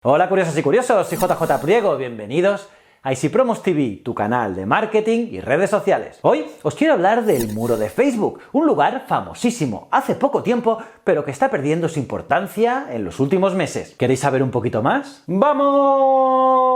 Hola curiosos y curiosos, soy JJ Priego, bienvenidos a Easy Promos TV, tu canal de marketing y redes sociales. Hoy os quiero hablar del muro de Facebook, un lugar famosísimo hace poco tiempo, pero que está perdiendo su importancia en los últimos meses. ¿Queréis saber un poquito más? ¡Vamos!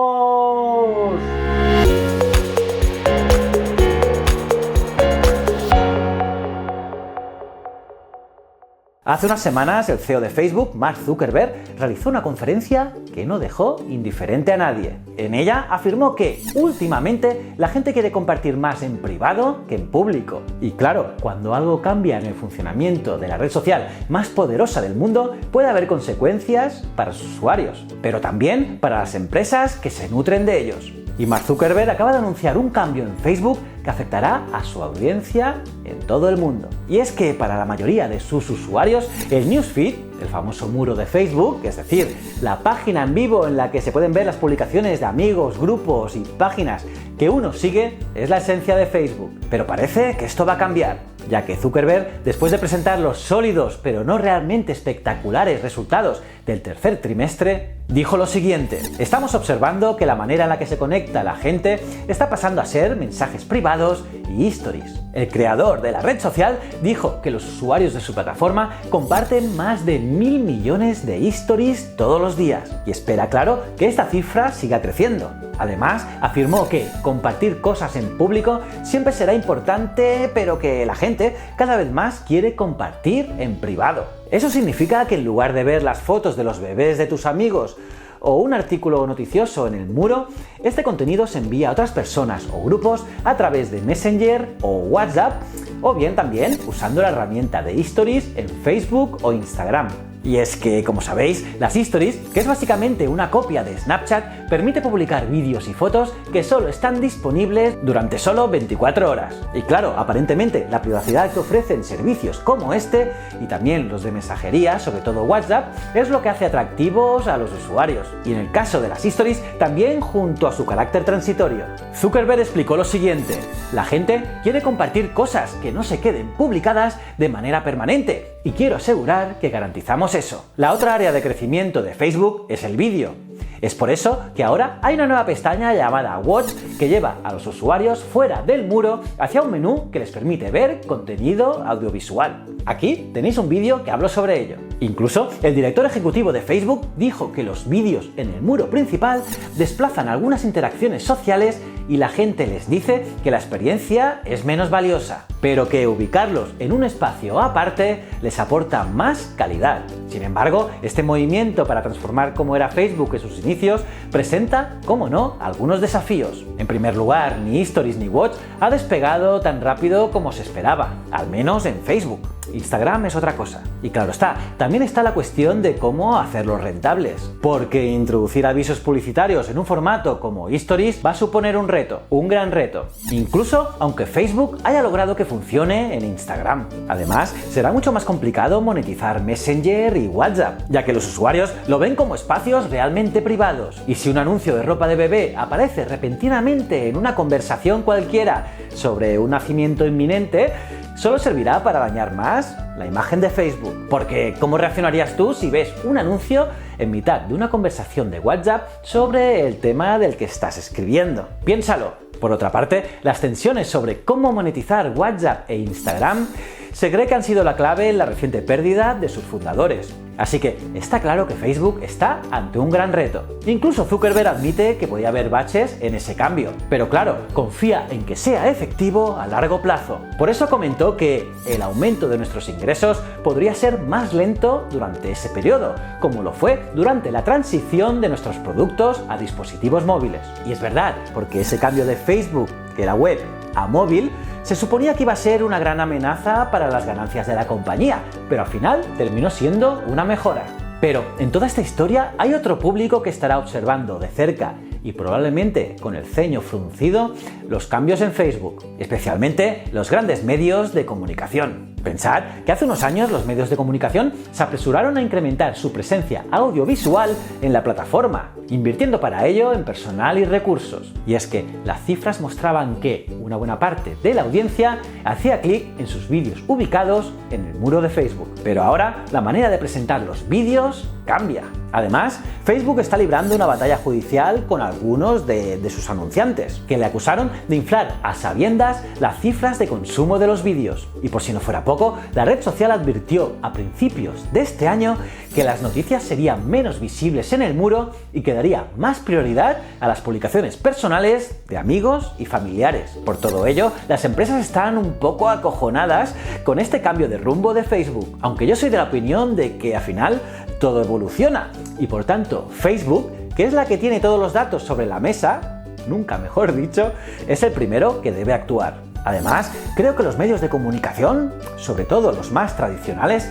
Hace unas semanas, el CEO de Facebook, Mark Zuckerberg, realizó una conferencia que no dejó indiferente a nadie. En ella afirmó que, últimamente, la gente quiere compartir más en privado que en público. Y claro, cuando algo cambia en el funcionamiento de la red social más poderosa del mundo, puede haber consecuencias para sus usuarios, pero también para las empresas que se nutren de ellos. Y Mark Zuckerberg acaba de anunciar un cambio en Facebook que afectará a su audiencia en todo el mundo. Y es que para la mayoría de sus usuarios, el newsfeed, el famoso muro de Facebook, es decir, la página en vivo en la que se pueden ver las publicaciones de amigos, grupos y páginas que uno sigue, es la esencia de Facebook. Pero parece que esto va a cambiar, ya que Zuckerberg, después de presentar los sólidos pero no realmente espectaculares resultados del tercer trimestre, dijo lo siguiente: estamos observando que la manera en la que se conecta la gente está pasando a ser mensajes privados y stories. El creador de la red social dijo que los usuarios de su plataforma comparten más de 1.000 millones de stories todos los días y espera, claro, que esta cifra siga creciendo. Además, afirmó que compartir cosas en público siempre será importante, pero que la gente cada vez más quiere compartir en privado. Eso significa que en lugar de ver las fotos de los bebés de tus amigos o un artículo noticioso en el muro, este contenido se envía a otras personas o grupos a través de Messenger o WhatsApp, o bien también usando la herramienta de Stories en Facebook o Instagram. Y es que, como sabéis, las Stories, que es básicamente una copia de Snapchat, permite publicar vídeos y fotos que solo están disponibles durante solo 24 horas. Y claro, aparentemente, la privacidad que ofrecen servicios como este, y también los de mensajería, sobre todo WhatsApp, es lo que hace atractivos a los usuarios. Y en el caso de las Stories, también junto a su carácter transitorio. Zuckerberg explicó lo siguiente: la gente quiere compartir cosas que no se queden publicadas de manera permanente, y quiero asegurar que garantizamos eso. La otra área de crecimiento de Facebook es el vídeo. Es por eso que ahora hay una nueva pestaña llamada Watch que lleva a los usuarios fuera del muro hacia un menú que les permite ver contenido audiovisual. Aquí tenéis un vídeo que hablo sobre ello. Incluso el director ejecutivo de Facebook dijo que los vídeos en el muro principal desplazan algunas interacciones sociales y la gente les dice que la experiencia es menos valiosa, pero que ubicarlos en un espacio aparte les aporta más calidad. Sin embargo, este movimiento para transformar cómo era Facebook en sus inicios presenta, cómo no, algunos desafíos. En primer lugar, ni Stories ni Watch ha despegado tan rápido como se esperaba, al menos en Facebook. Instagram es otra cosa. Y claro está, también está la cuestión de cómo hacerlos rentables, porque introducir avisos publicitarios en un formato como Stories va a suponer un reto, un gran reto, incluso aunque Facebook haya logrado que funcione en Instagram. Además, será mucho más complicado monetizar Messenger y WhatsApp, ya que los usuarios lo ven como espacios realmente privados. Y si un anuncio de ropa de bebé aparece repentinamente en una conversación cualquiera sobre un nacimiento inminente, solo servirá para dañar más la imagen de Facebook. Porque, ¿cómo reaccionarías tú si ves un anuncio en mitad de una conversación de WhatsApp sobre el tema del que estás escribiendo? Piénsalo. Por otra parte, las tensiones sobre cómo monetizar WhatsApp e Instagram se cree que han sido la clave en la reciente pérdida de sus fundadores. Así que está claro que Facebook está ante un gran reto. Incluso Zuckerberg admite que podía haber baches en ese cambio, pero claro, confía en que sea efectivo a largo plazo. Por eso comentó que el aumento de nuestros ingresos podría ser más lento durante ese periodo, como lo fue durante la transición de nuestros productos a dispositivos móviles. Y es verdad, porque ese cambio de Facebook, que era web, a móvil, se suponía que iba a ser una gran amenaza para las ganancias de la compañía, pero al final terminó siendo una mejora. Pero en toda esta historia hay otro público que estará observando de cerca y probablemente con el ceño fruncido los cambios en Facebook, especialmente los grandes medios de comunicación. Pensad que hace unos años los medios de comunicación se apresuraron a incrementar su presencia audiovisual en la plataforma, invirtiendo para ello en personal y recursos. Y es que las cifras mostraban que una buena parte de la audiencia hacía clic en sus vídeos ubicados en el muro de Facebook. Pero ahora la manera de presentar los vídeos cambia. Además, Facebook está librando una batalla judicial con algunos de sus anunciantes, que le acusaron de inflar a sabiendas las cifras de consumo de los vídeos. Y por si no fuera poco, la red social advirtió a principios de este año que las noticias serían menos visibles en el muro y que daría más prioridad a las publicaciones personales de amigos y familiares. Por todo ello, las empresas están un poco acojonadas con este cambio de rumbo de Facebook, aunque yo soy de la opinión de que al final todo evoluciona y por tanto Facebook, que es la que tiene todos los datos sobre la mesa, nunca mejor dicho, es el primero que debe actuar. Además, creo que los medios de comunicación, sobre todo los más tradicionales,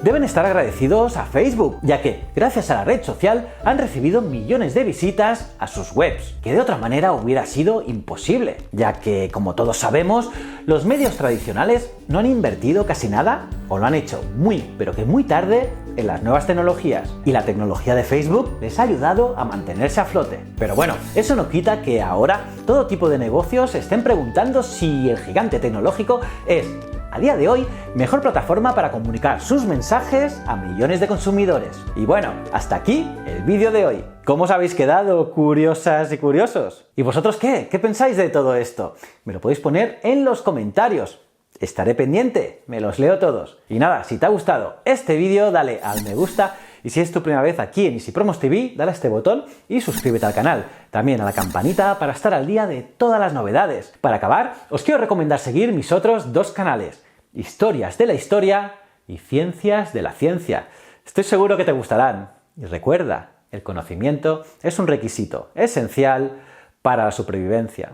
deben estar agradecidos a Facebook, ya que, gracias a la red social, han recibido millones de visitas a sus webs, que de otra manera hubiera sido imposible, ya que, como todos sabemos, los medios tradicionales no han invertido casi nada, o lo han hecho muy, pero que muy tarde, en las nuevas tecnologías, y la tecnología de Facebook les ha ayudado a mantenerse a flote. Pero bueno, eso no quita que ahora todo tipo de negocios estén preguntando si el gigante tecnológico es, a día de hoy, mejor plataforma para comunicar sus mensajes a millones de consumidores. Y bueno, hasta aquí el vídeo de hoy. ¿Cómo os habéis quedado, curiosas y curiosos? ¿Y vosotros qué? ¿Qué pensáis de todo esto? Me lo podéis poner en los comentarios. Estaré pendiente, me los leo todos. Y nada, si te ha gustado este vídeo, dale al me gusta. Y si es tu primera vez aquí en Easy Promos TV, dale a este botón y suscríbete al canal. También a la campanita para estar al día de todas las novedades. Para acabar, os quiero recomendar seguir mis otros dos canales: Historias de la Historia y Ciencias de la Ciencia. Estoy seguro que te gustarán. Y recuerda, el conocimiento es un requisito esencial para la supervivencia.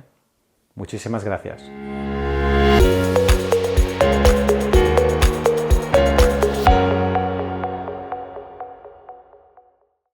Muchísimas gracias.